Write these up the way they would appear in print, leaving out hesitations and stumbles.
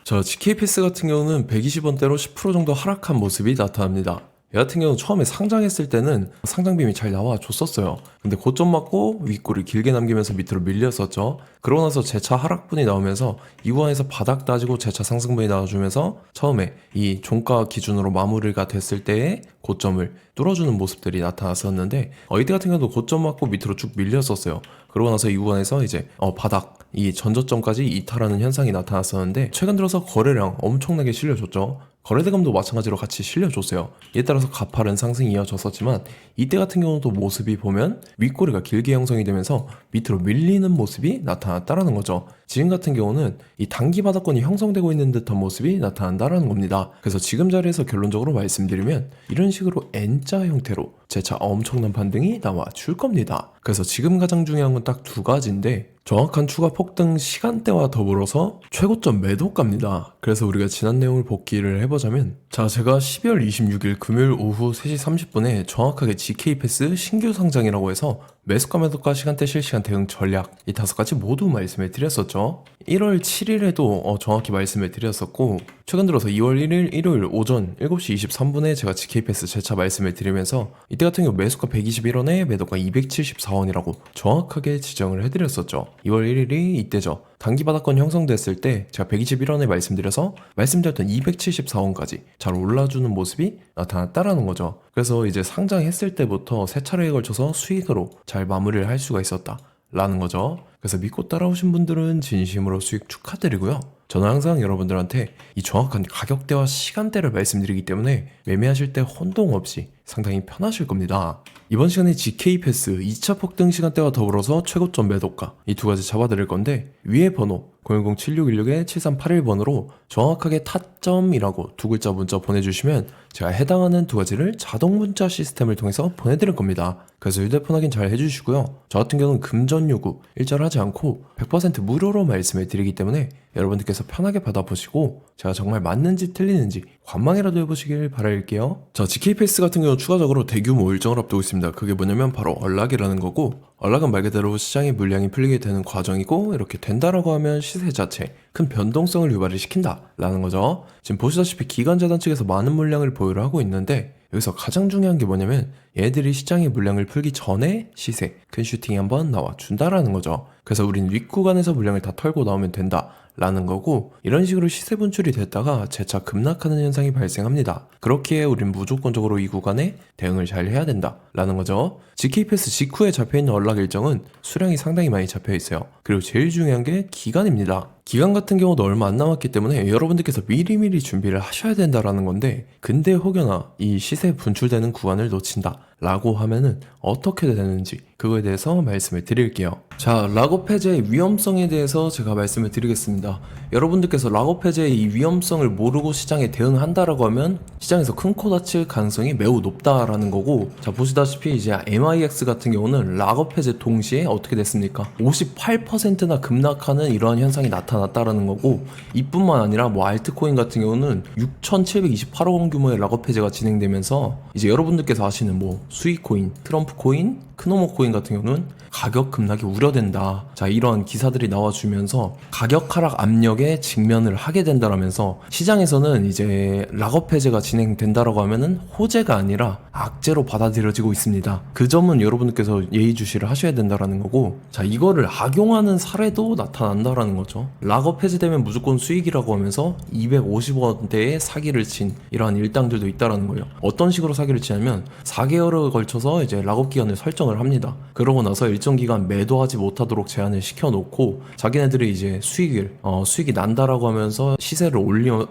자, GK패스 같은 경우는 120원대로 10% 정도 하락한 모습이 나타납니다. 얘 같은 경우는 처음에 상장했을 때는 상장빔이 잘 나와줬었어요. 근데 고점 맞고 윗골을 길게 남기면서 밑으로 밀렸었죠. 그러고 나서 재차 하락분이 나오면서 이 구간에서 바닥 따지고 재차 상승분이 나와주면서 처음에 이 종가 기준으로 마무리가 됐을 때의 고점을 뚫어주는 모습들이 나타났었는데 이때 같은 경우도 고점 맞고 밑으로 쭉 밀렸었어요. 그러고 나서 이 구간에서 이제 바닥 이 전저점까지 이탈하는 현상이 나타났었는데 최근 들어서 거래량 엄청나게 실려줬죠. 거래대금도 마찬가지로 같이 실려줬어요. 이에 따라서 가파른 상승이 이어졌었지만 이때 같은 경우도 모습이 보면 윗꼬리가 길게 형성이 되면서 밑으로 밀리는 모습이 나타났다라는 거죠. 지금 같은 경우는 이 단기 바닥권이 형성되고 있는 듯한 모습이 나타난다라는 겁니다. 그래서 지금 자리에서 결론적으로 말씀드리면 이런 식으로 N자 형태로 재차 엄청난 반등이 나와 줄 겁니다. 그래서 지금 가장 중요한 건 딱 두 가지인데 정확한 추가 폭등 시간대와 더불어서 최고점 매도가입니다. 그래서 우리가 지난 내용을 복기를 해보자면 자, 제가 12월 26일 금요일 오후 3시 30분에 정확하게 GK패스 신규 상장이라고 해서 매수가 매도가 시간대 실시간 대응 전략 이 5가지 모두 말씀을 드렸었죠. 1월 7일에도 정확히 말씀을 드렸었고 최근 들어서 2월 1일 일요일 오전 7시 23분에 제가 GK패스 재차 말씀을 드리면서 이때 같은 경우 매수가 121원에 매도가 274원이라고 정확하게 지정을 해드렸었죠. 2월 1일이 이때죠. 단기 바닥권 형성됐을 때 제가 121원에 말씀드려서 말씀드렸던 274원까지 잘 올라주는 모습이 나타났다라는 거죠. 그래서 이제 상장했을 때부터 세 차례에 걸쳐서 수익으로 잘 마무리를 할 수가 있었다 라는 거죠. 그래서 믿고 따라오신 분들은 진심으로 수익 축하드리고요. 저는 항상 여러분들한테 이 정확한 가격대와 시간대를 말씀드리기 때문에 매매하실 때 혼동 없이 상당히 편하실 겁니다. 이번 시간에 GK패스 2차 폭등 시간대와 더불어서 최고점 매도가 이 두 가지 잡아드릴 건데 위에 번호 010-7616-7381번으로 정확하게 타점이라고 두 글자 문자 보내주시면 제가 해당하는 두 가지를 자동 문자 시스템을 통해서 보내드릴 겁니다. 그래서 휴대폰 확인 잘 해주시고요. 저 같은 경우는 금전 요구 일절하지 않고 100% 무료로 말씀을 드리기 때문에 여러분들께서 편하게 받아보시고 제가 정말 맞는지 틀리는지 관망이라도 해보시길 바랄게요. 자, GK패스 같은 경우 추가적으로 대규모 일정을 앞두고 있습니다. 그게 뭐냐면 바로 얼락이라는 거고 얼락은 말 그대로 시장의 물량이 풀리게 되는 과정이고 이렇게 된다라고 하면 시세 자체 큰 변동성을 유발을 시킨다 라는 거죠. 지금 보시다시피 기관재단 측에서 많은 물량을 보유를 하고 있는데 여기서 가장 중요한 게 뭐냐면 얘들이 시장의 물량을 풀기 전에 시세 큰 슈팅이 한번 나와준다라는 거죠. 그래서 우린 윗구간에서 물량을 다 털고 나오면 된다 라는 거고 이런 식으로 시세 분출이 됐다가 재차 급락하는 현상이 발생합니다. 그렇기에 우린 무조건적으로 이 구간에 대응을 잘 해야 된다 라는 거죠. GK패스 직후에 잡혀있는 얼락 일정은 수량이 상당히 많이 잡혀있어요. 그리고 제일 중요한 게 기간입니다. 기간 같은 경우도 얼마 안 남았기 때문에 여러분들께서 미리미리 준비를 하셔야 된다라는 건데 근데 혹여나 이 시세 분출되는 구간을 놓친다 라고 하면은 어떻게 되는지 그거에 대해서 말씀을 드릴게요. 자, 락업 해제의 위험성에 대해서 제가 말씀을 드리겠습니다. 여러분들께서 락업 해제의 이 위험성을 모르고 시장에 대응한다라고 하면 시장에서 큰 코 다칠 가능성이 매우 높다라는 거고 자, 보시다시피 이제 MIX 같은 경우는 락업 해제 동시에 어떻게 됐습니까? 58%나 급락하는 이러한 현상이 나타났다라는 거고 이뿐만 아니라 뭐 알트코인 같은 경우는 6,728억 원 규모의 락업 해제가 진행되면서 이제 여러분들께서 아시는 뭐 수익코인, 트럼프 코인, 크노모 코인 같은 경우는 가격 급락이 우려된다. 자, 이러한 기사들이 나와주면서 가격 하락 압력에 직면을 하게 된다라면서 시장에서는 이제 락업 해제가 진행된다라고 하면은 호재가 아니라 악재로 받아들여지고 있습니다. 그 점은 여러분들께서 예의주시를 하셔야 된다라는 거고 자, 이거를 악용하는 사례도 나타난다라는 거죠. 락업 해제되면 무조건 수익이라고 하면서 250원대의 사기를 친 이러한 일당들도 있다라는 거예요. 어떤 식으로 사기를 치냐면 4개월에 걸쳐서 이제 락업 기간을 설정을 합니다. 그러고 나서 일정 기간 매도하지 못하도록 제한을 시켜놓고 자기네들이 이제 수익이 난다라고 하면서 시세를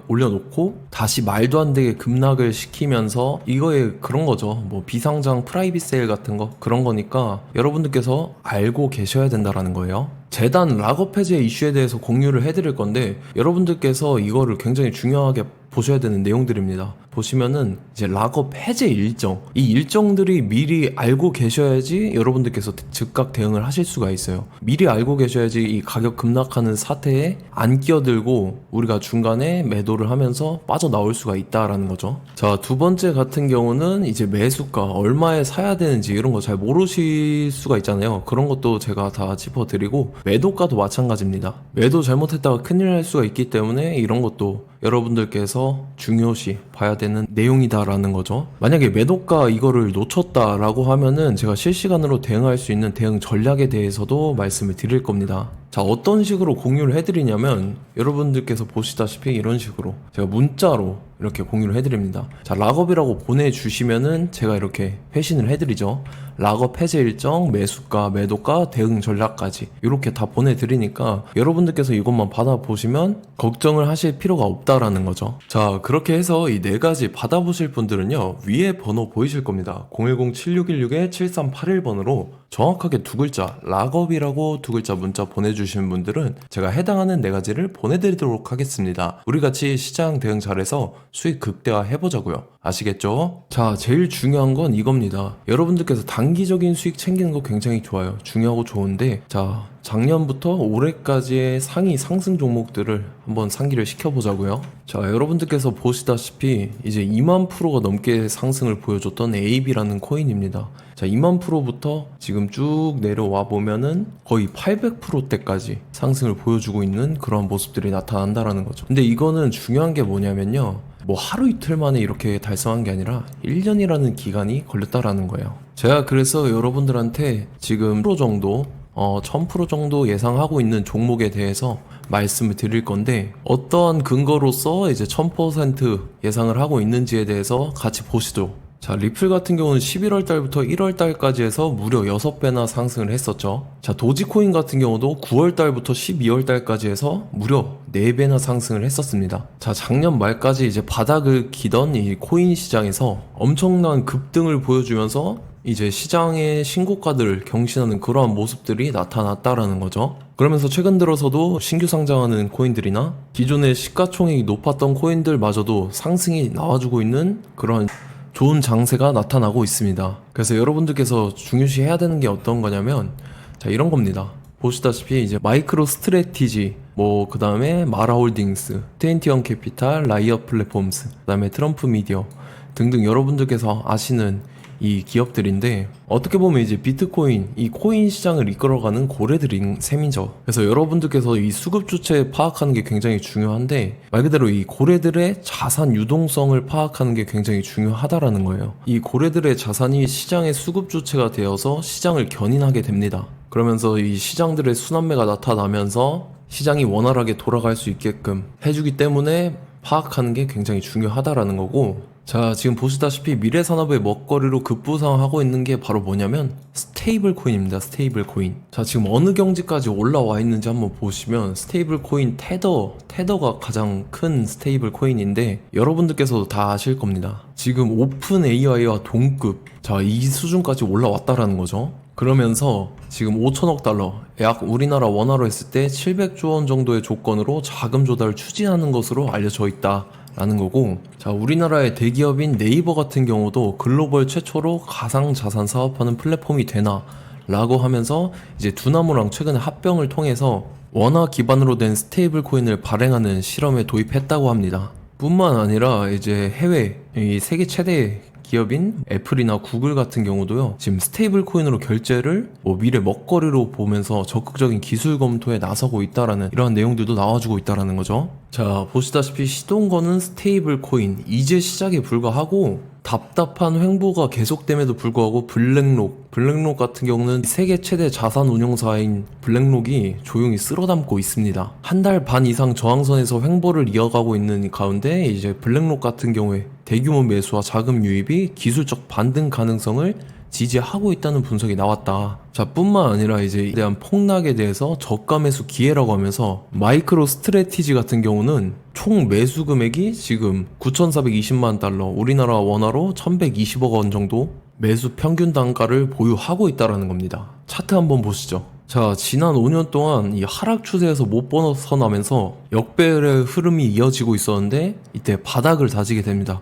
올려놓고 다시 말도 안 되게 급락을 시키면서 이거에 그런 거죠. 뭐 비상장 프라이빗 세일 같은 거 그런 거니까 여러분들께서 알고 계셔야 된다라는 거예요. 재단 락업 해제 이슈에 대해서 공유를 해드릴 건데 여러분들께서 이거를 굉장히 중요하게 보셔야 되는 내용들입니다. 보시면은 이제 락업 해제 일정, 이 일정들이 미리 알고 계셔야지 여러분들께서 즉각 대응을 하실 수가 있어요. 미리 알고 계셔야지 이 가격 급락하는 사태에 안 끼어들고 우리가 중간에 매도를 하면서 빠져나올 수가 있다라는 거죠. 자, 두 번째 같은 경우는 이제 매수가 얼마에 사야 되는지 이런 거 잘 모르실 수가 있잖아요. 그런 것도 제가 다 짚어드리고, 매도가도 마찬가지입니다. 매도 잘못했다가 큰일 날 수가 있기 때문에 이런 것도 여러분들께서 중요시 봐야 되는 내용이다라는 거죠. 만약에 매도가 이거를 놓쳤다라고 하면은 제가 실시간으로 대응할 수 있는 대응 전략에 대해서도 말씀을 드릴 겁니다. 자, 어떤 식으로 공유를 해드리냐면 여러분들께서 보시다시피 이런 식으로 제가 문자로 이렇게 공유를 해드립니다. 자, 락업이라고 보내주시면은 제가 이렇게 회신을 해드리죠. 락업 해제 일정, 매수가, 매도가, 대응 전략까지 이렇게 다 보내드리니까 여러분들께서 이것만 받아보시면 걱정을 하실 필요가 없다라는 거죠. 자, 그렇게 해서 이 네 가지 받아보실 분들은요, 위에 번호 보이실 겁니다. 010-7616-7381번으로 정확하게 두 글자 락업이라고 두 글자 문자 보내주시는 분들은 제가 해당하는 네 가지를 보내드리도록 하겠습니다. 우리 같이 시장 대응 잘해서 수익 극대화 해보자고요. 아시겠죠? 자, 제일 중요한 건 이겁니다. 여러분들께서 단기적인 수익 챙기는 거 굉장히 좋아요. 중요하고 좋은데, 자, 작년부터 올해까지의 상위 상승 종목들을 한번 상기를 시켜보자고요. 자, 여러분들께서 보시다시피 이제 2만 프로가 넘게 상승을 보여줬던 AB라는 코인입니다. 자, 2만 프로부터 지금 쭉 내려와 보면은 거의 800%대까지 상승을 보여주고 있는 그런 모습들이 나타난다라는 거죠. 근데 이거는 중요한 게 뭐냐면요, 뭐 하루 이틀 만에 이렇게 달성한 게 아니라 1년이라는 기간이 걸렸다라는 거예요. 제가 그래서 여러분들한테 지금 프로 정도 1000% 정도 예상하고 있는 종목에 대해서 말씀을 드릴 건데, 어떠한 근거로서 이제 1000% 예상을 하고 있는지에 대해서 같이 보시죠. 자, 리플 같은 경우는 11월 달부터 1월 달까지 해서 무려 6배나 상승을 했었죠. 자, 도지코인 같은 경우도 9월 달부터 12월 달까지 해서 무려 4배나 상승을 했었습니다. 자, 작년 말까지 이제 바닥을 기던 이 코인 시장에서 엄청난 급등을 보여주면서 이제 시장의 신고가들을 경신하는 그러한 모습들이 나타났다라는 거죠. 그러면서 최근 들어서도 신규 상장하는 코인들이나 기존의 시가총액이 높았던 코인들마저도 상승이 나와주고 있는 그런 좋은 장세가 나타나고 있습니다. 그래서 여러분들께서 중요시 해야 되는 게 어떤 거냐면, 자, 이런 겁니다. 보시다시피 이제 마이크로 스트래티지, 뭐 그 다음에 마라홀딩스, 트웬티원 캐피탈, 라이어 플랫폼스, 그 다음에 트럼프 미디어 등등 여러분들께서 아시는 이 기업들인데, 어떻게 보면 이제 비트코인, 이 코인 시장을 이끌어가는 고래들인 셈이죠. 그래서 여러분들께서 이 수급 주체 파악하는 게 굉장히 중요한데, 말 그대로 이 고래들의 자산 유동성을 파악하는 게 굉장히 중요하다라는 거예요. 이 고래들의 자산이 시장의 수급 주체가 되어서 시장을 견인하게 됩니다. 그러면서 이 시장들의 순환매가 나타나면서 시장이 원활하게 돌아갈 수 있게끔 해주기 때문에 파악하는 게 굉장히 중요하다라는 거고, 자, 지금 보시다시피 미래산업의 먹거리로 급부상하고 있는 게 바로 뭐냐면 스테이블 코인입니다. 스테이블 코인. 자, 지금 어느 경지까지 올라와 있는지 한번 보시면 스테이블 코인 테더가 가장 큰 스테이블 코인인데, 여러분들께서도 다 아실 겁니다. 지금 오픈 AI와 동급, 자, 이 수준까지 올라왔다라는 거죠. 그러면서 지금 5천억 달러, 약 우리나라 원화로 했을 때 700조 원 정도의 조건으로 자금 조달을 추진하는 것으로 알려져 있다 라는 거고, 자, 우리나라의 대기업인 네이버 같은 경우도 글로벌 최초로 가상자산 사업하는 플랫폼이 되나 라고 하면서 이제 두나무랑 최근에 합병을 통해서 원화 기반으로 된 스테이블 코인을 발행하는 실험에 도입했다고 합니다. 뿐만 아니라 이제 해외 이 세계 최대 기업인 애플이나 구글 같은 경우도요, 지금 스테이블 코인으로 결제를 뭐 미래 먹거리로 보면서 적극적인 기술 검토에 나서고 있다라는 이러한 내용들도 나와주고 있다라는 거죠. 자, 보시다시피 시동거는 스테이블 코인 이제 시작에 불과하고, 답답한 횡보가 계속됨에도 불구하고 블랙록 같은 경우는 세계 최대 자산 운용사인 블랙록이 조용히 쓸어담고 있습니다. 한 달 반 이상 저항선에서 횡보를 이어가고 있는 가운데 이제 블랙록 같은 경우에 대규모 매수와 자금 유입이 기술적 반등 가능성을 지지하고 있다는 분석이 나왔다. 자, 뿐만 아니라 이제 대한 폭락에 대해서 저가 매수 기회라고 하면서 마이크로 스트래티지 같은 경우는 총 매수 금액이 지금 9,420만 달러, 우리나라 원화로 1,120억 원 정도 매수 평균 단가를 보유하고 있다라는 겁니다. 차트 한번 보시죠. 자, 지난 5년 동안 이 하락 추세에서 못 벗어나면서 역배열의 흐름이 이어지고 있었는데 이때 바닥을 다지게 됩니다.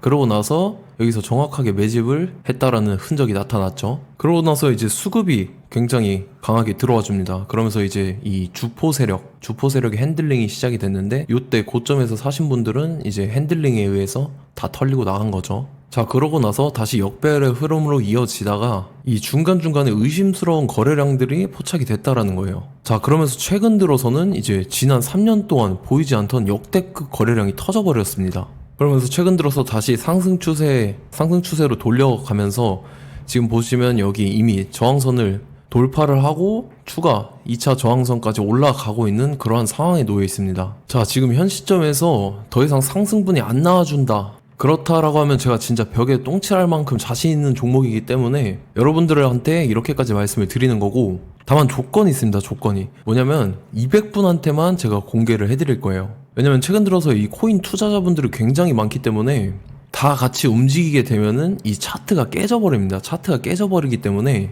그러고 나서 여기서 정확하게 매집을 했다라는 흔적이 나타났죠. 그러고 나서 이제 수급이 굉장히 강하게 들어와 줍니다. 그러면서 이제 이 주포 세력의 핸들링이 시작이 됐는데, 이때 고점에서 사신 분들은 이제 핸들링에 의해서 다 털리고 나간 거죠. 자, 그러고 나서 다시 역배열의 흐름으로 이어지다가 이 중간중간에 의심스러운 거래량들이 포착이 됐다라는 거예요. 자, 그러면서 최근 들어서는 이제 지난 3년 동안 보이지 않던 역대급 거래량이 터져버렸습니다. 그러면서 최근 들어서 다시 상승 추세로 돌려가면서 지금 보시면 여기 이미 저항선을 돌파를 하고 추가 2차 저항선까지 올라가고 있는 그러한 상황에 놓여 있습니다. 자, 지금 현 시점에서 더 이상 상승분이 안 나와준다, 그렇다라고 하면 제가 진짜 벽에 똥칠할 만큼 자신 있는 종목이기 때문에 여러분들한테 이렇게까지 말씀을 드리는 거고, 다만 조건이 있습니다. 조건이 뭐냐면 200분한테만 제가 공개를 해드릴 거예요. 왜냐면 최근 들어서 이 코인 투자자분들이 굉장히 많기 때문에 다 같이 움직이게 되면은 이 차트가 깨져버립니다. 차트가 깨져버리기 때문에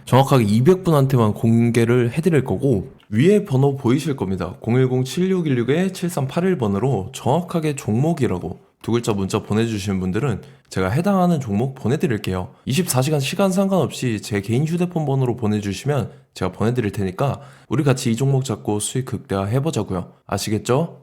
정확하게 200분한테만 공개를 해드릴 거고, 위에 번호 보이실 겁니다. 010-7616-7381번으로 정확하게 종목이라고 두 글자 문자 보내주시는 분들은 제가 해당하는 종목 보내드릴게요. 24시간 시간 상관없이 제 개인 휴대폰 번호로 보내주시면 제가 보내드릴 테니까 우리 같이 이 종목 잡고 수익 극대화 해보자고요. 아시겠죠?